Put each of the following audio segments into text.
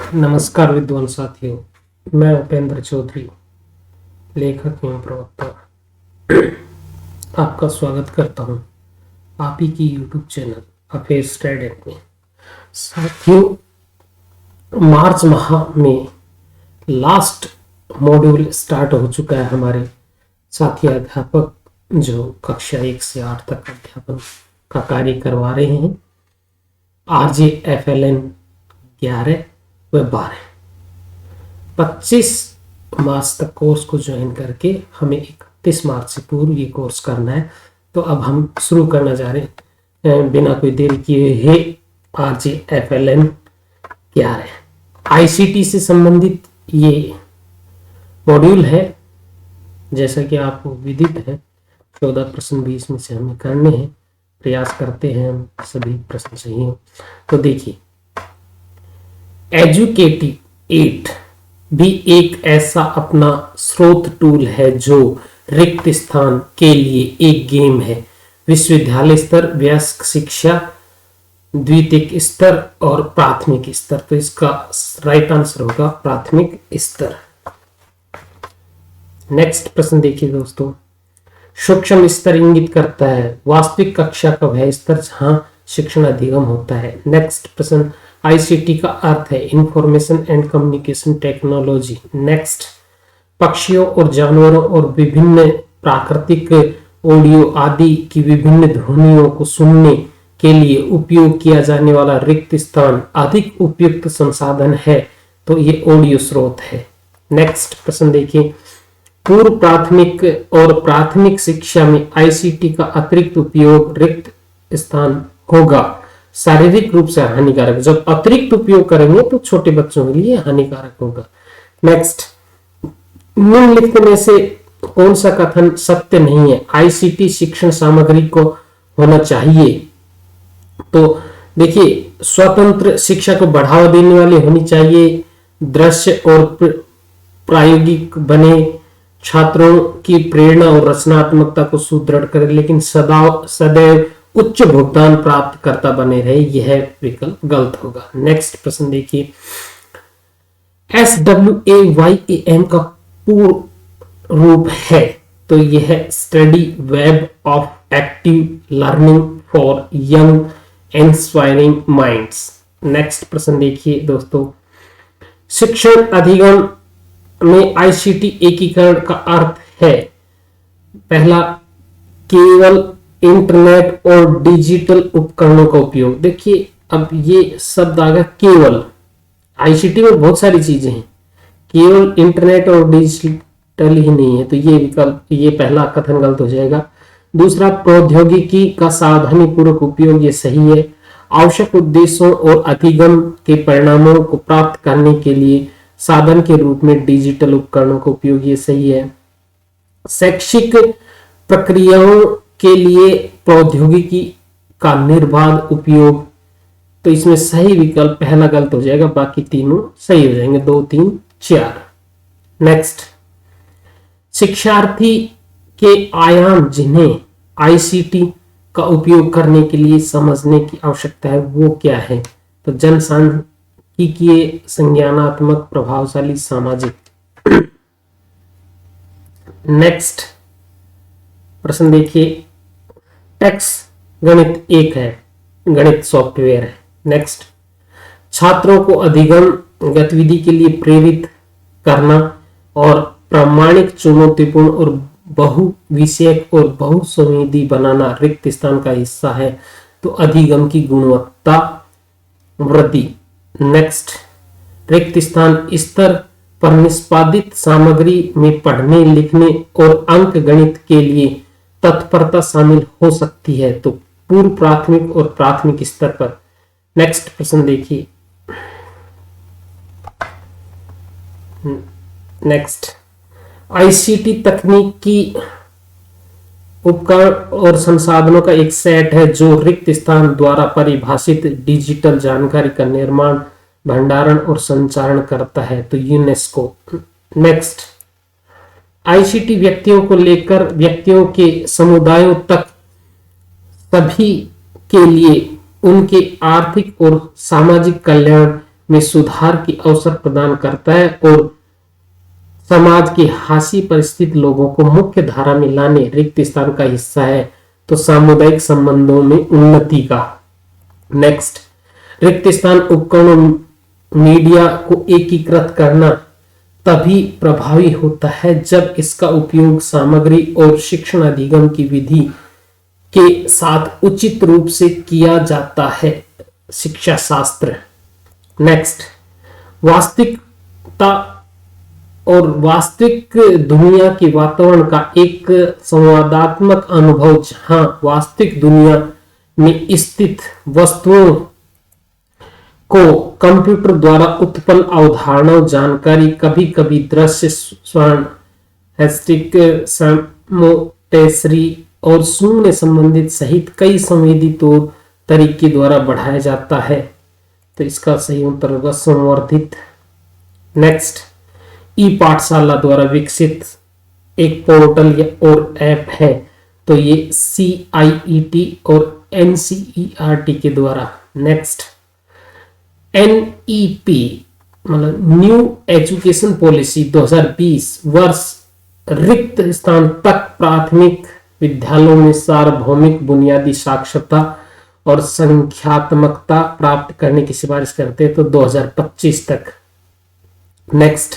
नमस्कार विद्वान साथियों, मैं उपेंद्र चौधरी, लेखक एवं प्रवक्ता आपका स्वागत करता हूं आप ही की यूट्यूब चैनल अफेयर स्टडीज में। साथियों, मार्च माह में लास्ट मॉड्यूल स्टार्ट हो चुका है। हमारे साथी अध्यापक जो कक्षा 1 से 8 तक अध्यापन का कार्य करवा रहे हैं, RJFLN 11 व 12 25 मार्च तक कोर्स को ज्वाइन करके हमें 31 मार्च से पूर्व ये कोर्स करना है। तो अब हम शुरू करना जा रहे हैं बिना कोई देरी किए हुए RJFLN 11 ICT से संबंधित ये मॉड्यूल है। जैसा कि आपको विदित है, 14 प्रश्न 20 में से हमें करने हैं। प्रयास करते हैं हम सभी प्रश्न सही हो। तो देखिए, एजुकेटिव 8 भी एक ऐसा अपना स्रोत टूल है जो रिक्त स्थान के लिए एक गेम है। विश्वविद्यालय स्तर, वयस्क शिक्षा, द्वितीयक स्तर और प्राथमिक स्तर। तो इसका राइट आंसर होगा प्राथमिक स्तर। नेक्स्ट प्रश्न देखिए दोस्तों, सूक्ष्म स्तर इंगित करता है वास्तविक कक्षा का वह स्तर जहां शिक्षण अधिगम होता है। नेक्स्ट प्रश्न, ICT का अर्थ है information and communication technology. Next, पक्षियों और जानवरों और विभिन्न प्राकृतिक ऑडियो आदि की विभिन्न ध्वनियों को सुनने के लिए उपयोग किया जाने वाला रिक्त स्थान अधिक उपयुक्त संसाधन है, तो ये ऑडियो स्रोत है। नेक्स्ट प्रश्न देखिए, पूर्व प्राथमिक और प्राथमिक शिक्षा में ICT का अतिरिक्त उपयोग रिक्त स्थान होगा शारीरिक रूप से हानिकारक। जब अतिरिक्त उपयोग करेंगे तो छोटे बच्चों के लिए हानिकारक होगा। नेक्स्ट, निम्नलिखित में से कौन सा कथन सत्य नहीं है? ICT शिक्षण सामग्री को होना चाहिए। तो देखिए, स्वतंत्र शिक्षा को बढ़ावा देने वाली होनी चाहिए, दृश्य और प्रायोगिक बने, छात्रों की प्रेरणा और रचनात्मकता को सुदृढ़ करे, लेकिन सदैव उच्च भुगतान प्राप्तकर्ता बने रहे, यह विकल्प गलत होगा। नेक्स्ट प्रश्न देखिए, SWAYAM का पूर्ण रूप है, तो यह study web of active learning for young inspiring minds. Next प्रश्न देखिए दोस्तों, शिक्षण अधिगम में ICT एकीकरण का अर्थ है पहला, केवल इंटरनेट और डिजिटल उपकरणों का उपयोग। देखिए, अब ये शब्द आ गया केवल। ICT में बहुत सारी चीजें हैं, केवल इंटरनेट और डिजिटल ही नहीं है, तो ये विकल्प, ये पहला कथन गलत हो जाएगा। दूसरा, प्रौद्योगिकी का सावधानी पूर्वक उपयोग, ये सही है। आवश्यक उद्देश्यों और अधिगम के परिणामों को प्राप्त करने के लिए साधन के रूप में डिजिटल उपकरणों का उपयोग, ये सही है। शैक्षिक प्रक्रियाओं के लिए प्रौद्योगिकी का निर्बाध उपयोग, तो इसमें सही विकल्प पहला गलत हो जाएगा, बाकी तीनों सही हो जाएंगे, 2, 3, 4। नेक्स्ट, शिक्षार्थी के आयाम जिन्हें ICT का उपयोग करने के लिए समझने की आवश्यकता है वो क्या है? तो जनसांख्यिकीय, संज्ञानात्मक, प्रभावशाली, सामाजिक। नेक्स्ट प्रश्न देखिए, टेक्स गणित 1 है, गणित सॉफ्टवेयर है। नेक्स्ट, छात्रों को अधिगम गतिविधि के लिए प्रेरित करना और प्रामाणिक, चुनौतीपूर्ण और बहुविषयक और बहुसंवेदी बनाना रिक्त स्थान का हिस्सा है, तो अधिगम की गुणवत्ता वृद्धि। नेक्स्ट, रिक्त स्थान स्तर पर निष्पादित सामग्री में पढ़ने, लिखने और अंक गणित के लिए तत्परता शामिल हो सकती है, तो पूर्व प्राथमिक और प्राथमिक स्तर पर। नेक्स्ट प्रश्न देखिए, नेक्स्ट, ICT तकनीकी उपकरण और संसाधनों का एक सेट है जो रिक्त स्थान द्वारा परिभाषित डिजिटल जानकारी का निर्माण, भंडारण और संचारण करता है, तो यूनेस्को। नेक्स्ट, ICT व्यक्तियों को लेकर व्यक्तियों के समुदायों तक सभी के लिए उनके आर्थिक और सामाजिक कल्याण में सुधार की अवसर प्रदान करता है और समाज की हाशिए पर स्थित लोगों को मुख्य धारा में लाने रिक्त स्थान का हिस्सा है। तो सामुदायिक संबंधों में उन्नति का। नेक्स्ट, रिक्त स्थान उपकरणों मीडिया को एकीकृत करना तभी प्रभावी होता है जब इसका उपयोग सामग्री और शिक्षण अधिगम की विधि के साथ उचित रूप से किया जाता है। शिक्षा शास्त्र। नेक्स्ट, वास्तविकता और वास्तविक दुनिया के वातावरण का एक संवादात्मक अनुभव, जहां वास्तविक दुनिया में स्थित वस्तुओं को कंप्यूटर द्वारा उत्पन्न अवधारणाओं, जानकारी, कभी कभी दृश्य, स्वर्ण, हैस्टिक, मोटेसरी और शून्य संबंधित सहित कई संवेदी तौर तरीके द्वारा बढ़ाया जाता है। तो इसका सही उत्तर होगा संवर्धित। नेक्स्ट, ई पाठशाला द्वारा विकसित एक पोर्टल और ऐप है। तो ये CIET और NCERT के द्वारा। नेक्स्ट, NEP मतलब न्यू एजुकेशन पॉलिसी 2020 वर्ष रिक्त स्थान तक प्राथमिक विद्यालयों में सार्वभौमिक बुनियादी साक्षरता और संख्यात्मकता प्राप्त करने की सिफारिश करते हैं, तो 2025 तक। नेक्स्ट,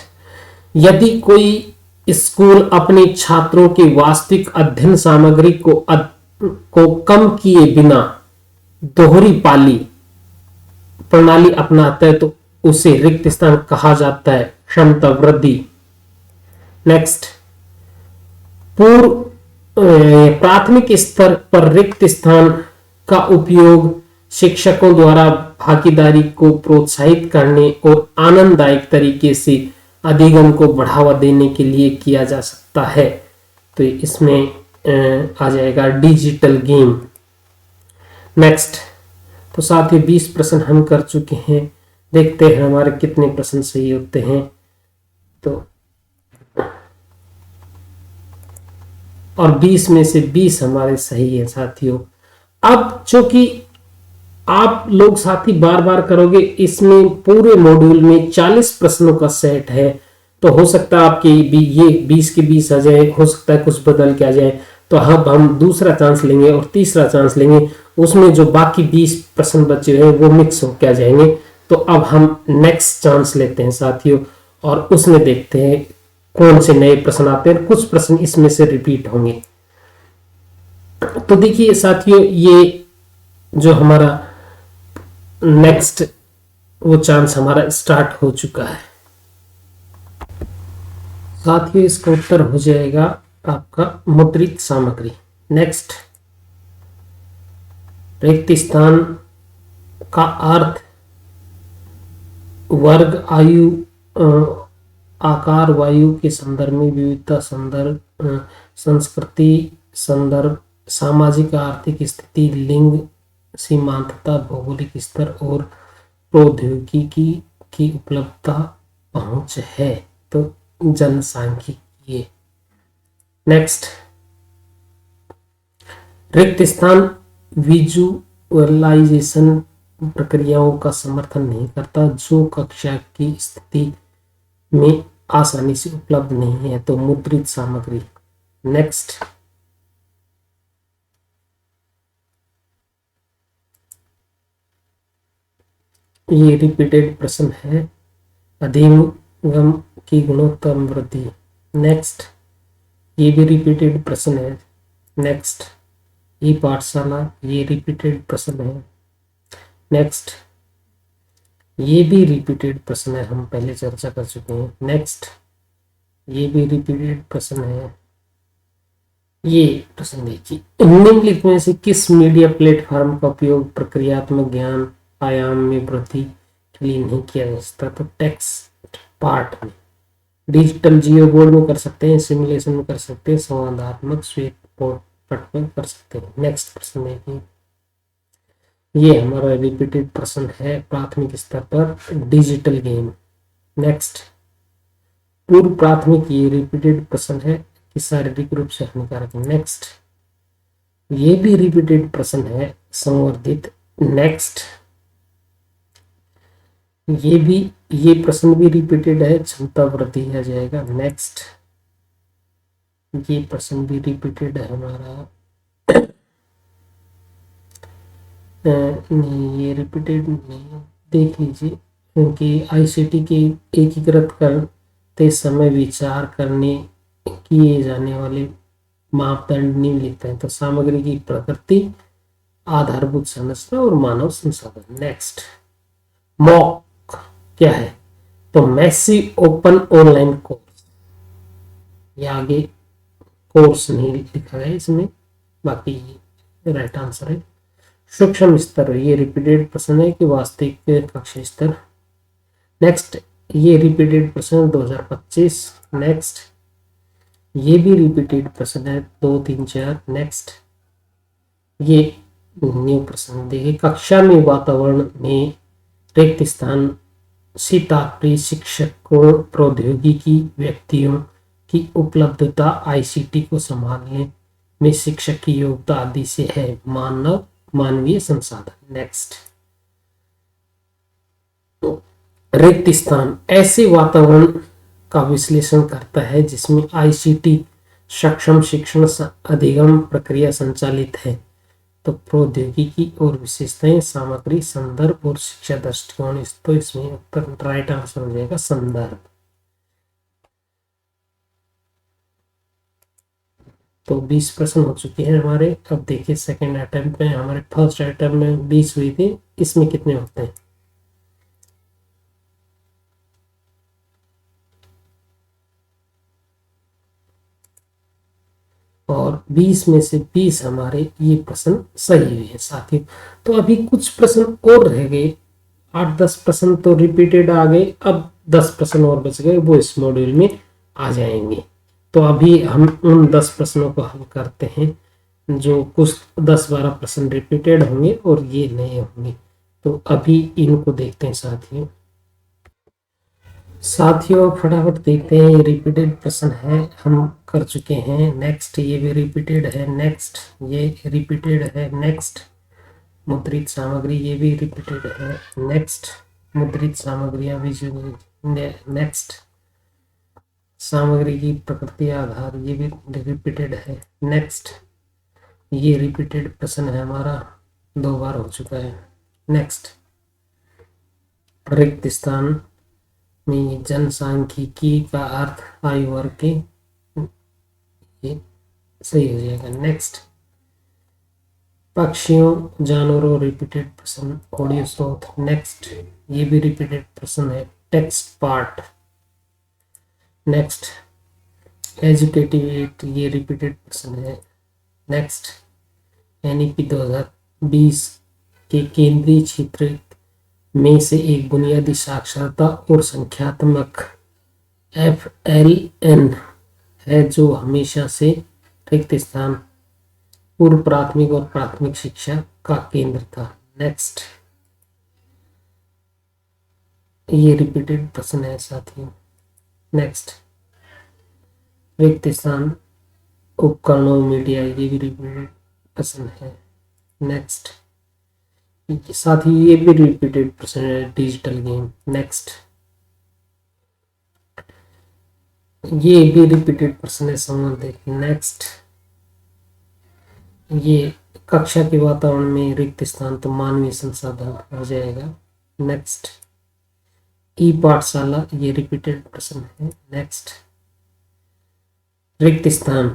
यदि कोई स्कूल अपने छात्रों की वास्तविक अध्ययन सामग्री को कम किए बिना दोहरी पाली प्रणाली अपनाता है तो उसे रिक्त स्थान कहा जाता है। क्षमता वृद्धि। नेक्स्ट, पूर्व प्राथमिक स्तर पर रिक्त स्थान का उपयोग शिक्षकों द्वारा भागीदारी को प्रोत्साहित करने और आनंददायक तरीके से अधिगम को बढ़ावा देने के लिए किया जा सकता है। तो इसमें आ जाएगा डिजिटल गेम। नेक्स्ट, तो साथ ही 20 प्रश्न हम कर चुके हैं। देखते हैं हमारे कितने प्रश्न सही होते हैं। तो और 20 में से 20 हमारे सही है साथियों। अब चूंकि आप लोग साथी बार बार करोगे, इसमें पूरे मॉड्यूल में 40 प्रश्नों का सेट है, तो हो सकता है आपके ये 20 के 20 आ जाए, हो सकता है कुछ बदल के आ जाए। तो अब हम दूसरा चांस लेंगे और तीसरा चांस लेंगे, उसमें जो बाकी 20 प्रश्न बचे हुए वो मिक्स होकर आ जाएंगे। तो अब हम नेक्स्ट चांस लेते हैं साथियों और उसमें देखते हैं कौन से नए प्रश्न आते हैं। कुछ प्रश्न इसमें से रिपीट होंगे। तो देखिए साथियों, ये जो हमारा नेक्स्ट वो चांस हमारा स्टार्ट हो चुका है साथियों। इसका उत्तर हो जाएगा आपका मुद्रित सामग्री। नेक्स्ट, रिक्त स्थान का अर्थ वर्ग, आयु, आकार, वायु के संदर्भ में विविधता, संदर्भ, संस्कृति, संदर्भ, सामाजिक आर्थिक स्थिति, लिंग, सीमांतता, भौगोलिक स्तर और प्रौद्योगिकी की उपलब्धता, पहुंच है। तो जनसांख्यिकीय। नेक्स्ट, रिक्त स्थान विजुअलाइजेशन प्रक्रियाओं का समर्थन नहीं करता जो कक्षा की स्थिति में आसानी से उपलब्ध नहीं है। तो मुद्रित सामग्री। नेक्स्ट, ये रिपीटेड प्रश्न है। अधिगम की गुणवत्ता में वृद्धि। नेक्स्ट, ये भी रिपीटेड प्रश्न है। नेक्स्ट, ई पाठशाला, ये रिपीटेड प्रश्न है। नेक्स्ट, ये भी रिपीटेड प्रश्न है, हम पहले चर्चा कर चुके हैं। नेक्स्ट, ये भी रिपीटेड प्रश्न है। ये प्रश्न देखिए, निम्नलिखित में से किस मीडिया प्लेटफॉर्म का उपयोग प्रक्रियात्मक ज्ञान आयाम में वृद्धि के लिए नहीं किया जा सकता? तो टेक्स्ट पार्ट में, डिजिटल जियो बोर्ड में कर सकते हैं, सिमुलेशन में कर सकते हैं, संवादात्मक श्वेत पट में कर सकते हैं। नेक्स्ट प्रश्न देखिए, ये हमारा रिपीटेड प्रश्न है प्राथमिक स्तर पर डिजिटल गेम। नेक्स्ट, पूर्व प्राथमिक, ये रिपीटेड प्रश्न है कि शारीरिक रूप से हानिकारक। नेक्स्ट, ये भी रिपीटेड प्रश्न है संवर्धित। नेक्स्ट, ये प्रश्न भी रिपीटेड है, क्षमता वृद्धि आ जाएगा। नेक्स्ट, ये प्रश्न भी रिपीटेड है हमारा। नहीं, ये रिपीटेड नहीं, देख लीजिए, क्योंकि आईसीटी के एकीकृत करते समय विचार करने किए जाने वाले मापदंड निम्नलिखित हैं। तो सामग्री की प्रकृति, आधारभूत संरचना और मानव संसाधन। नेक्स्ट, मॉक क्या है? तो मैसी ओपन ऑनलाइन कोर्स, ये आगे कोर्स नहीं लिखा गया इसमें, बाकी राइट आंसर है। सूक्ष्म स्तर, ये रिपीटेड प्रश्न है कि वास्तविक कक्षा स्तर। नेक्स्ट, ये रिपीटेड प्रश्न 2025। नेक्स्ट, ये भी रिपीटेड प्रश्न है 2, 3, 4। नेक्स्ट, ये न्यू प्रश्न देखिए, कक्षा में वातावरण में रिक्त स्थान सीताप्रिय शिक्षकों, प्रौद्योगिकी व्यक्तियों की उपलब्धता, आईसीटी को संभालने में शिक्षक की योग्यता आदि से है। मानवीय संसाधन। नेक्स्ट, रिक्त स्थान ऐसे वातावरण का विश्लेषण करता है जिसमें आईसीटी सक्षम शिक्षण अधिगम प्रक्रिया संचालित है। तो प्रौद्योगिकी और विशेषताएं, सामग्री, संदर्भ और शिक्षा दृष्टिकोण। तो इसमें उत्तर राइट आंसर हो जाएगा संदर्भ। तो 20 प्रश्न हो चुके हैं हमारे। अब देखिए सेकंड अटेम्प्ट में, हमारे फर्स्ट अटेम्प्ट में 20 हुई थी, इसमें कितने होते हैं? और 20 में से 20 हमारे ये प्रश्न सही हुए हैं साथियों। तो अभी कुछ प्रश्न और रह गए, 8-10 प्रश्न तो रिपीटेड आ गए, अब 10 प्रश्न और बच गए, वो इस मॉड्यूल में आ जाएंगे। तो अभी हम उन 10 प्रश्नों को हल करते हैं, जो कुछ 10-12 प्रश्न रिपीटेड होंगे और ये नए होंगे। तो अभी इनको देखते हैं साथियों फटाफट देखते हैं। ये रिपीटेड प्रश्न है, हम कर चुके हैं। नेक्स्ट, ये भी रिपीटेड है। नेक्स्ट, ये रिपीटेड है। नेक्स्ट, मुद्रित सामग्री, ये भी रिपीटेड है। नेक्स्ट, मुद्रित सामग्रियां भी जो। नेक्स्ट, सामग्री की प्रकृति आधार, ये भी रिपीटेड है। नेक्स्ट, ये रिपीटेड प्रश्न है हमारा, 2 बार हो चुका है। नेक्स्ट, रिक्त स्थान में जनसांख्यिकी का अर्थ आयु वर्ग के, ये सही हो जाएगा। नेक्स्ट, पक्षियों जानवरों, रिपीटेड प्रश्न, ऑडियो स्रोत। नेक्स्ट, ये भी रिपीटेड प्रश्न है, text part. Next, educative aid, ये रिपीटेड प्रश्न है। नेक्स्ट, एनईपी 2020 के केंद्रीय क्षेत्र में से एक बुनियादी साक्षरता और संख्यात्मक FLN है, जो हमेशा से रिक्त स्थान पूर्व प्राथमिक और प्राथमिक शिक्षा का केंद्र था। नेक्स्ट, ये रिपीटेड प्रश्न है साथियों। नेक्स्ट, रिक्त स्थान उपकरणों, मीडिया, ये भी रिपीटेड प्रश्न है। नेक्स्ट, साथ ही ये भी रिपीटेड प्रश्न है, डिजिटल गेम। नेक्स्ट, ये भी रिपीटेड प्रश्न है, संबंधित। नेक्स्ट, ये कक्षा के वातावरण में रिक्त स्थान, तो मानवीय संसाधन हो जाएगा। नेक्स्ट, ई पाठशाला, ये रिपीटेड प्रश्न है। नेक्स्ट, रिक्त स्थान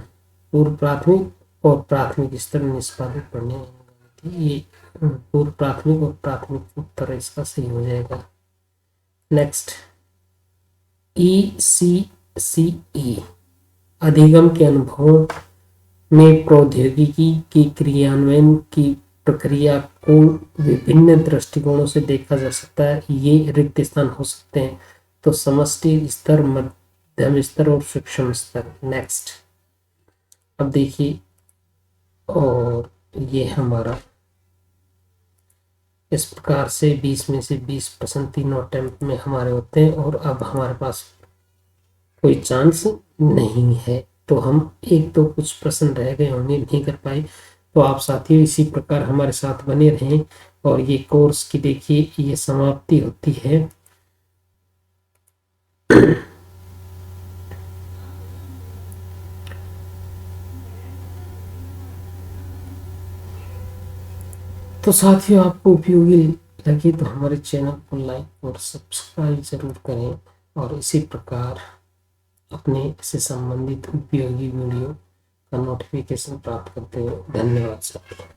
पूर्व प्राथमिक और प्राथमिक स्तर में निष्पादित पढ़ने, ये पूर्व प्राथमिक और प्राथमिक उत्तर इसका सही हो जाएगा। नेक्स्ट, ECCE अधिगम के अनुभवों में प्रौद्योगिकी की क्रियान्वयन की प्रक्रिया को विभिन्न दृष्टिकोणों से देखा जा सकता है। ये रिक्त स्थान हो सकते हैं, तो समष्टि स्तर, मध्यम स्तर और सूक्ष्म स्तर। नेक्स्ट, अब देखिए, और ये हमारा इस प्रकार से 20 में से 20 प्रश्न तीनों अटेम्प्ट में हमारे होते हैं, और अब हमारे पास कोई चांस नहीं है। तो हम एक तो कुछ प्रश्न रह गए होंगे, नहीं कर पाए, तो आप साथियों इसी प्रकार हमारे साथ बने रहें। और ये कोर्स की देखिए ये समाप्ति होती है तो साथियों, आपको उपयोगी लगे तो हमारे चैनल को लाइक और सब्सक्राइब जरूर करें, और इसी प्रकार अपने से संबंधित उपयोगी वीडियो का नोटिफिकेशन प्राप्त करते हुए धन्यवाद साथियों।